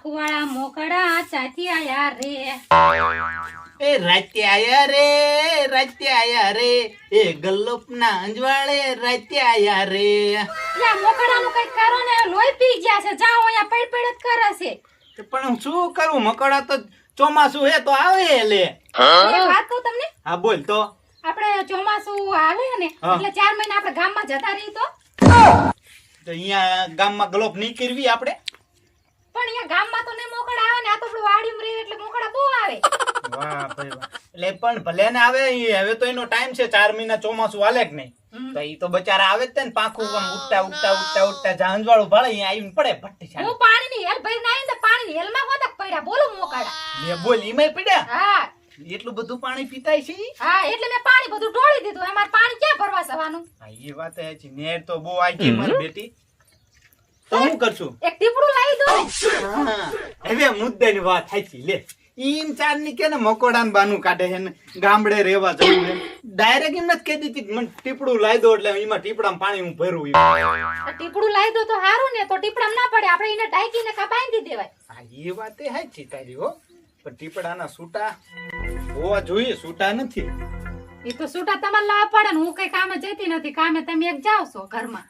પાંખવાળા મોકળા ચાથી આયા રે એ રાતે આયા રે રાતે આયા રે એ ગલ્લોપના અંજવાળે રાતે આયા રે યા મોકળાનું કઈ કરો ને લોહી પી ગયા છે જાઓ અહીંયા પડ પડ જ કરે છે પણ હું શું કરું મકોડા તો ચોમાસું હે તો આવે લે એક વાત કહું તમને હા બોલ તો આપણે ચોમાસું હાલે ને એટલે 4 મહિના આપણે ગામમાં જતા રહી તો અહીંયા ગામમાં ગલોપ નહીં કરવી આપણે પણ અહીંયા ગામમાં તો ને મોકળા આવે ને આ તો આપણું વાડીમાં રહે એટલે મોકળા બહુ આવે વાહ ભાઈ વાહ એટલે પણ ભલે ને આવે હવે તો એનો ટાઈમ છે 4 મહિના ચોમાસું હાલે કે નહીં તો ઈ તો બચારા આવે જ ને પાંખું આમ ઉડતા ઉડતા ઉડતા ઉડતા જાંજવાળું ભાળે અહીંયા આવીને પડે ભટ્ટી હું પાણીની હેલ ભરી નાઈ ને પાણીની હેલમાં હોતા પડ્યા બોલો મોકળા લે બોલ ઈમાં પડ્યા હા એટલું બધું પાણી પીતાય છે હા એટલે મેં પાણી બધું ઢોળી દીધું અમારે પાણી ક્યાં ભરવા જવાનું હા એ વાત છે નેર તો બહુ આવી ગઈ મારી બેટી તો હું કરશું એક ટીપડું લાવી દો હવે મુદ્દાની વાત સાચી લે ઈમ ચાર ની કે ને મકોડાને બાનું કાઢે છે ને ગામડે રહેવા જવું છે ડાયરેક્ટ એમ નથી કહી દીધી મને ટીપડું લાવી દો એટલે એમાં ટીપડામાં પાણી હું ભરું ટીપડું લાવી દો તો સારું ને તો ટીપડામાં ના પડે આપણે એને ડાઈકીને બાંધી દેવાય હા એ વાત એ સાચી તારી હો પણ ટીપડાના સૂટા હોવા જોઈએ સૂટા નથી એ તો સૂટા તમારે લાવવા પડે ને હું કઈ કામે જતી નથી કામે તમે એક જાવ છો ઘરમાં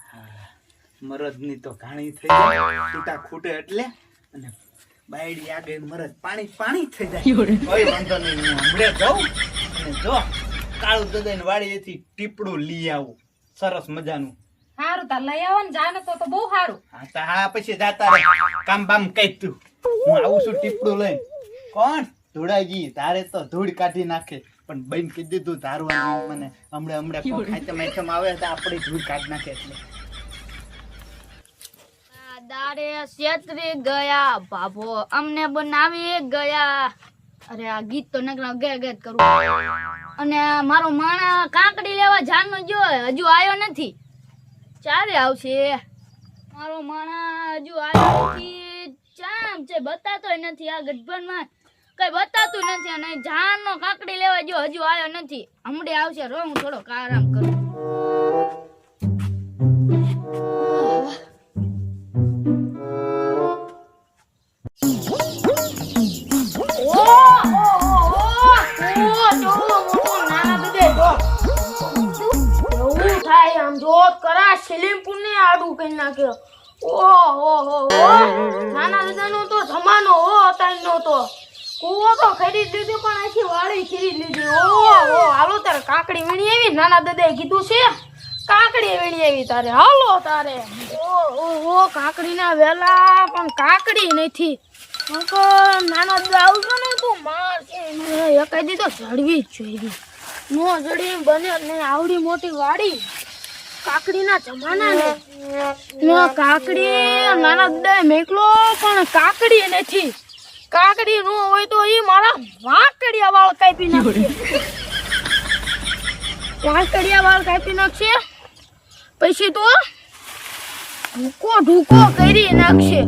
મરદની તો ઘાણી થઈ જાય સૂટા ખૂટે એટલે અને બાયડી આગળ મરદ પાણી પાણી થઈ જાય કોઈ વાંધો નહીં હું હમણે જાઉં અને જો કાળું દદાઈને વાડીએથી ટીપડું લઈ આવું સરસ મજાનું સારું તાર લઈ આવો ને જાને તો બહુ સારું હા તો હા પછી જાતા રહે કામ બામ કઈ તું હું આવું છું ટીપડું લઈને કોણ ધોળાજી તારે તો ધૂળ કાઢી નાખે પણ બન કહી દીધું તારું મને હમણે કોણ ખાઈતમ આવે તો આપણે ધૂળ કાઢી નાખે એટલે દારે છેતરી ગયા બાબો અમને બનાવી ગયા અરે આ ગીત તો નકરા ગે કરું અને મારો માણા કાંકડી લેવા જાનો જો હજુ આવ્યો નથી ચારે આવશે મારો માણા હજુ આવ્યો નથી ચામ છે બતાતોય નથી આ ગઢબનમાં કઈ બતાતું નથી અને જાનનો કાંકડી લેવા જો હજુ આવ્યો નથી હમણે આવશે રો હું થોડોક આરામ કરું નાના દાદાનો તો જમાનો હો તાઈનો તો કુવો તો ખરીદ લીધો પણ આખી વાડી ખરીદ લીધી ઓહો હાલો તારે કાકડી વીણી આવી નાના દાદાએ કીધું છે કાકડી વીણી આવી તારે હાલો તારે ઓહો કાકડીના વેલા પણ કાકડી નથી નાના દાદા આવજો ને તું માર એકાઈ દી તો જડવી જ જોઈએ નો જડી બને ને આવડી મોટી વાડી કાકડીના જમાના ને કાકડી નાના દાદાએ મેકલો પણ કાકડી નથી કાકડી નો હોય તો ઈ મારા વાંકડિયા વાળ કાપી નાખશે વાંકડિયા વાળ કાપી નાખશે પછી તો ઢૂકો કરી નાખશે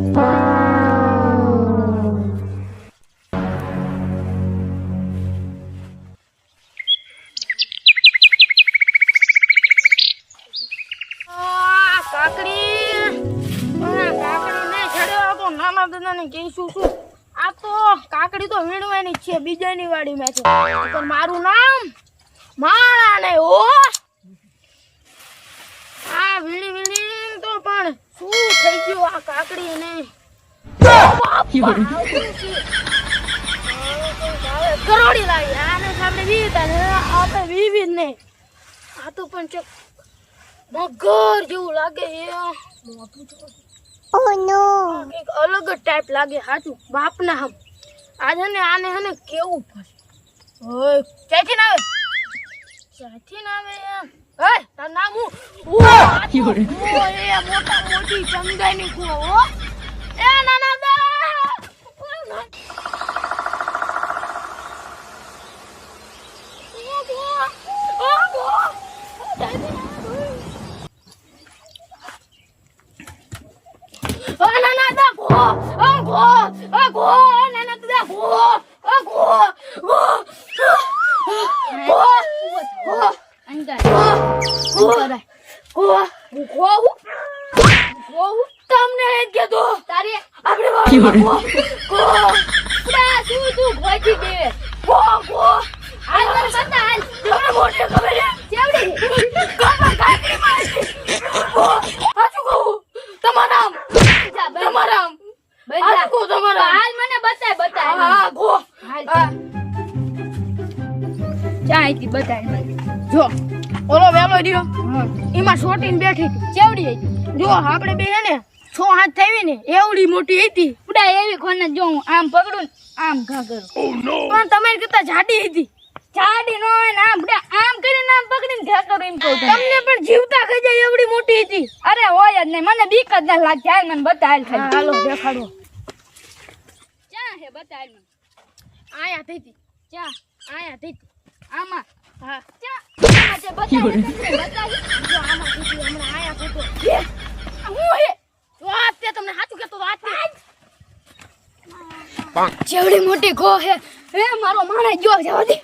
આ તો કાકડી તો વીણવાની છે બીજાની વાડીમાં છે પણ મારું નામ માળા ને ઓ આ વીણી તો પણ શું થઈ ગયું આ કાકડી ને કરોડી લાવી આને સામે વીતા ને આપણે વીવી ને આ તો પણ મગર જેવું લાગે એ મોટું Oh no. એક અલગ જ ટાઈપ લાગે હાચું બાપના હમ આજે ને આને હને કેવું પડે ઓય ક્યાંથી ના આવે ઓય તાર નામ હું ઓય મોટા મોટી ચંગાઈની કુવો હો એ નાના દા હું તમને એ જ કીધું. તારે આપણે વાળું ગો ઉપડા શું તું ગોજી દે હાલ મને બતા હાલ તમને મોટી ખબર છે કેવડી કાકા કાકડી મારી હાચું કહું તમારા નામ તમારા નામ હાચું કહું તમારા હાલ મને બતાય હા ગો હાલ ચા આઈતી બતાય મને જો ઓલો વેલો રહ્યો એમાં શોટીને બેઠી હતી. કેવડી હતી જો આપણે બે હે ને 6 હાથ થઈ ને એવડી મોટી હતી ઉપડા એવી ખોને જો હું આમ પકડું ને આમ ઘા કરું પણ તમારી કરતા જાડી હતી. જાડી નો હોય ને આમ ઉપડા આમ કરીને આમ પકડીને ઘા કરું એમ કહું તને. તમને પણ જીવતા ખાઈ જાય એવડી મોટી હતી. અરે હોય જ નહીં મને બીક જ ના લાગતી હાલ મને બતાય હા, હાલો દેખાડો. ચા હે બતાય મને આયા થઈ હતી. ચા આયા થઈ હતી. આમાં હા ચા આમાં તે બતાય બતાય જો આમાં થઈ હતી. હમણાં આયા થઈ તો હું હે જો આ તે તમને સાચું કહેતો તો આ તે જેવડી મોટી ગો હે એ મારો માણસ જો જવા દે.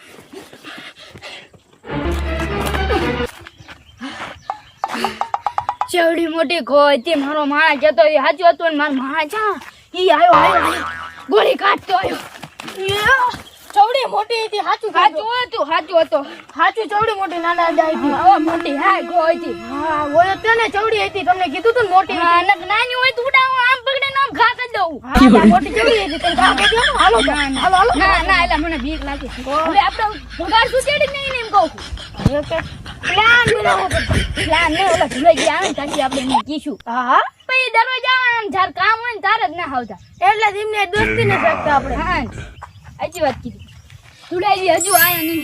જેવડી મોટી ગો હતી મારો માણસ જતો એ સાચું હતું ને મારો માણસ ઈ આવ્યો ગોળી કાઢતો આવ્યો. ચવડી મોટી હતી સાચું સાચું હતું સાચું ચવડી મોટી નાના દાઈ હતી. આવા મોટી હા ગો હતી હા હોય તેને ચવડી હતી તમને કીધું તું ને મોટી હા હતી. નક નાની હોય તો ઉડાવ આમ પકડીને આમ ઘા કરી દઉં હા બા, મોટી ચવડી હતી તને કામ કરી દો. હાલો હાલો હાલો ના ના એટલે મને બીક લાગે હવે આપણે ભગાડ સુચેડી નહીં ને એમ કહું પ્લાન બનાવો પછી. પ્લાન ને ઓલા ભૂલાઈ ગયા આવે ને ત્યાંથી આપણે એને કીશું હા હા પછી દરવાજા આવે ને જાર કામ હોય ને તાર જ ના આવતા એટલે તેમને દોસ્તી ને રાખતા આપણે. હા સાચી વાત કીધી ધુડાઈ હજુ આયા નહીં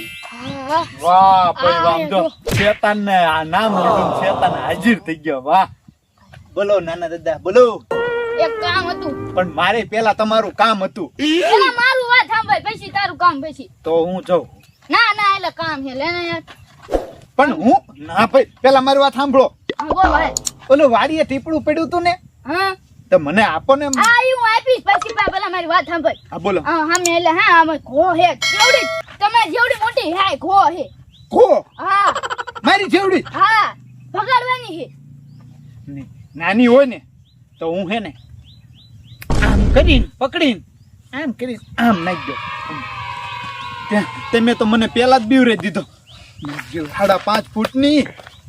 હા વાહ ભાઈ આ વાહ આમ તો શેતાન ને આ નામ લીધું ને શેતાન હાજર થઈ ગયો વાહ બોલો નાના દાદા બોલો એક કામ હતું પણ મારે પેલા તમારું કામ હતું પેલા મારું વાત સાંભળ પછી તારું કામ પછી તો હું જાઉં ના ના એટલે કામ છે લેને યાર પણ હું ના ભાઈ પેલા મારી વાત સાંભળો હા બોલ ભાઈ ઓલું વાડીએ ટીપડું પડ્યું હતું ને હા તો મને આપો ને આ હું આપીશ પછી પેલા મારી વાત સાંભળ હા બોલો હા હા એટલે હા અમે ઘો હે જેવડી તમે જેવડી મોટી હે ઘો હે ખો હા મારી જેવડી હા ભગાડવાની છે ને, નાની હોય ને તો હું હે ને આમ કરીને પકડીને આમ કરીને આમ નાખી દો તમે તો મને પેલા જ બીવરે દીધો 5.5 ફૂટની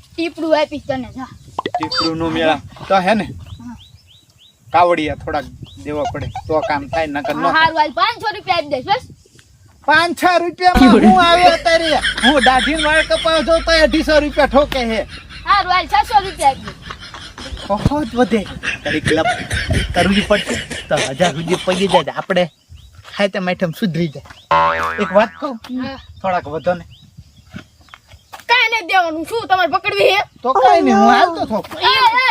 ટીપડું આપીશ તને જા ટીપડું નો મેળા તો હે ને કાવડિયા થોડાક દેવા પડે તો કામ થાય નકર ન હારું હાલ 500 રૂપિયા આપી દઈશ બસ 5-6 રૂપિયામાં હું આવે અત્યારે હું દાઢી વાળ કપાવ જો તો 250 રૂપિયા ઠોકે હે હારું હાલ 600 રૂપિયા આપી દઈશ બહુત વધે તારી ક્લબ કરવી પડશે તો 1000 રૂપિયા પડી જાય આપણે ખાય તે મેઠમ સુધરી જાય એક વાત કહું હા થોડાક વધો ને કાંઈ નહીં દેવાનું શું તમારે પકડવી હે તો કઈ નહીં હું હાલતો થો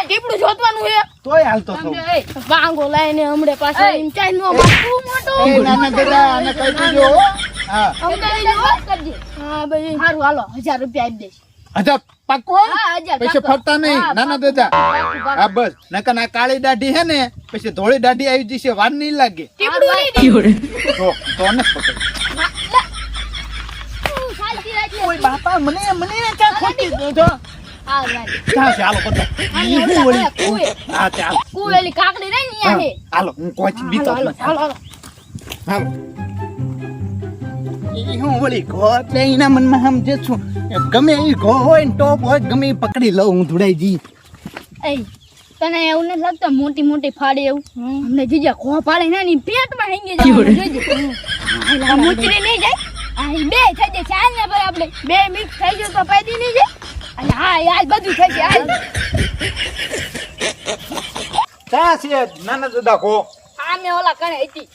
ટીપડું જોતવાનું હે તોય હાલતો થો સમજે એ વાંગો લાઈને હમણે પાછા એમ ચાઈ નો બાપુ મોટો એ નાના દાદા આને કહી દેજો હો. હા વાત કરજે હા ભાઈ હારું હાલો 1000 રૂપિયા આપી દઈશ અજા પાકો હા 1000 પછી ફરતા નહીં હા, નાના દાદા હા બસ નકર ના કાળી દાઢી હે ને પછી ધોળી દાઢી આવી જશે વાર નહીં લાગે ટીપડું નહીં દે. તો ને પકડ શાંતિ રાખજે ઓય બાપા મને ક્યાં ખોટી દો હારું હાલ ક્યાં છે હાલો બધા આને ઈ ઓલા હું વળી કુએ. હા ચાલ કુવેલી કાકડી રહી ને અહીંયા હે હાલો હું કોઈ બીતો હાલો હાલો હાલો હાલો ઈ હું વળી ઘો એટલે એના મનમાં સમજે છું ગમે એ ઘો હોય ને ટોપ હોય ગમે એ પકડી લઉં હું ધુડાઈ જી એ તને એવું નથી લાગતું મોટી મોટી ફાડે એવું અમને જીજા ખો પાડે ને એની પેટમાં હેંગી જવાનું જોઈજે આ મુચરી નહીં જાય આ ઈ બે થઈ જાય ચાલ ને પર આપણે બે મિક્સ થઈ ગયો તો પાડી નહીં જાય અને હા યાર બધું થઈ જાય હાલ. ક્યાં છે નાના દાદા ઘો આ મેં ઓલા કણે હતી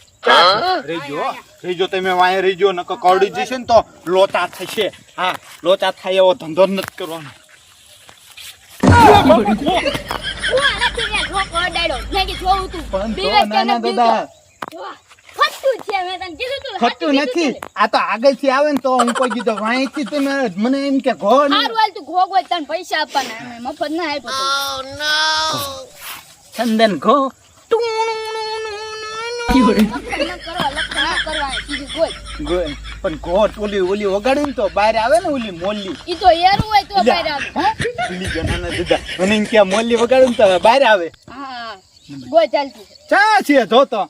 રેજો તમે વાંહે રેજો નકર કવડી જશે ને તો લોચા થશે હા લોચા થાય એવો ધંધો જ નથી કરવાનો હું આનાથી ને ઠોકો અડાડ્યો મેં કે જોઉં તું પણ તો બીવે કે નાના નથી દાદા જોવા. ખોટું છે મેં તને કીધું તું ખોટું નથી આ તો આગળથી આવે ને તો હું કોઈ કીધું વાંહેથી તમે મને એમ કે ઘો ને હારું હાલ તું ઘોગ હોય તને પૈસા આપવાના અમે મફત ના આપ્યો ચંદન ઘો લખણ ન કરવા સીધું કોઈ પણ ઘોટ ઓલી વગાડી ને તો બહાર આવે ને ઓલી મોલ્લી ઈ તો એરું હોય તો બહાર આવે ભૂલી ગયો નાના દાદા મને એમ કે મોલ્લી વગાડે ને તો બહાર આવે હા ગોય ચાલતી છે. ચા છે જો તો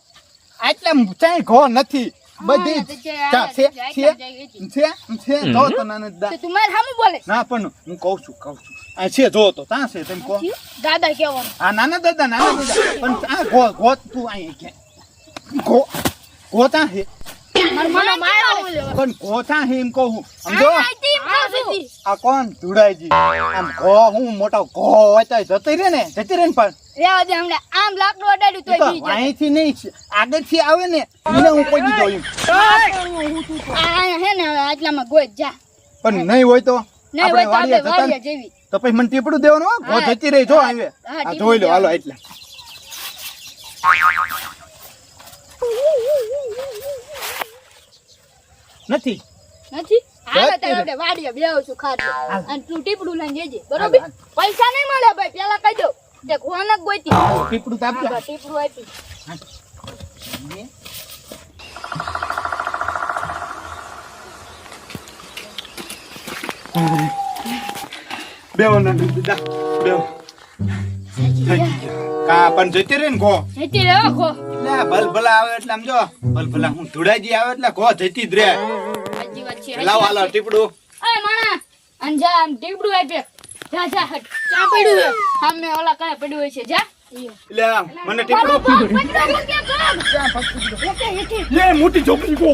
આટલે ચાય ઘો નથી બધી હા, તો છે, ચા છે જાય, છે જાય, જાય. છે જો તો નાના તો તું મારે સામું બોલે ના પણ હું કહું છું આ છે જો તો તા છે તમે કહો દાદા કહેવાનું આ નાના દાદા પણ આ ઘો તું અહીં કે ઘો તા છે મને માર્યો લેવા. પણ ઘો તા છે એમ કહું સમજો આ હતી, હા, આ હતી. હતી. આ કોણ ધુડાઈજી આમ ઘો હું મોટો ઘો હોય તો જતી રહે ને પણ રેવા દે હમણાં આમ લાકડું અડાડ્યું તોય તો બી જાય. અહીંથી નહીં આગળથી આવે ને એને હું કોઈ દીધો એમ આ હે ને હવે આટલામાં ગોય જ જા પણ નહીં હોય તો નહીં હોય તો વાડીએ આપણે જતા વાડીએ જેવી તો પછી મને ટીપડું દેવાનું હો ઘો હા. જતી રહી જો આવે હા, આ જોઈ લો ટીપડું હાલો એટલે નથી નથી હાલો જતી તારે રહે. આપણે વાડીએ બેહું છું ખાટલે. હાલ. અને તું ટીપડું લઈને જજે હાલ, બરોબર હાલ. પૈસા નહીં મળે ભાઈ પેલા કહી દઉં તે ખોનક ગોઈતી ટીપડું તો આપજો હા, ટીપડું આપી બેવો ના દીદા બેવો કા પણ જતી રહી ને ઘો જતી રહે હો, ખો એટલે ભલભલા આવે એટલે આમ જો ભલભલા હું ધુડાજી આવે એટલે ઘો જતી જ રે સાચી વાત છે લાવ હાલો ટીપડું અરે માણા અને જા આમ ટીપડું આપે જા જા હટ ચા પડ્યું છે સામે ઓલા કાંઈ પડ્યું હોય છે જા એટલે મને ટીપડું પડ્યું કે લે મોટી છોકરી ગો